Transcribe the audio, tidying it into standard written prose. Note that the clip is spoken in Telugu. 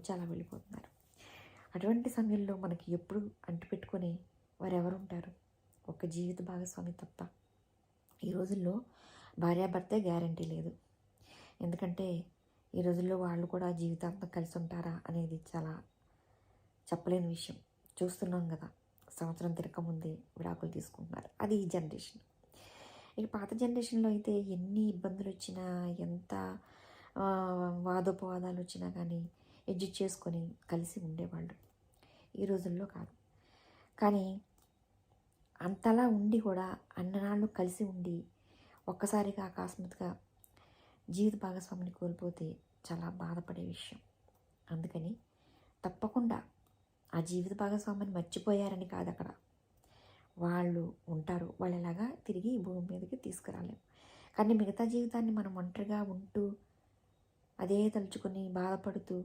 నుంచి అలా వెళ్ళిపోతున్నారు. అటువంటి సమయంలో మనకి ఎప్పుడు అంటిపెట్టుకొని వారు ఎవరు ఉంటారు? ఒక జీవిత భాగస్వామి తప్ప. ఈ రోజుల్లో భార్యాభర్తే గ్యారంటీ లేదు. ఎందుకంటే ఈ రోజుల్లో వాళ్ళు కూడా జీవితాంతం కలిసి ఉంటారా అనేది చాలా చెప్పలేని విషయం. చూస్తున్నాం కదా, సంవత్సరం తిరగకముందే విడాకులు తీసుకుంటున్నారు. అది ఈ జనరేషన్. ఇక పాత జనరేషన్లో అయితే ఎన్ని ఇబ్బందులు వచ్చినా, ఎంత వాదోపవాదాలు వచ్చినా కానీ అడ్జస్ట్ చేసుకొని కలిసి ఉండేవాళ్ళు. ఈ రోజుల్లో కాదు. కానీ అంతలా ఉండి కూడా అన్ననాళ్ళు కలిసి ఉండి ఒక్కసారిగా అకస్మాత్తుగా జీవిత భాగస్వామిని కోల్పోతే చాలా బాధపడే విషయం. అందుకని తప్పకుండా ఆ జీవిత భాగస్వామిని మర్చిపోయారని కాదు, అక్కడ వాళ్ళు ఉంటారు. వాళ్ళు ఎలాగా తిరిగి ఈ భూమి మీదకి తీసుకురాలేము. కానీ మిగతా జీవితాన్ని మనం ఒంటరిగా ఉంటూ అదే తలుచుకొని బాధపడుతూ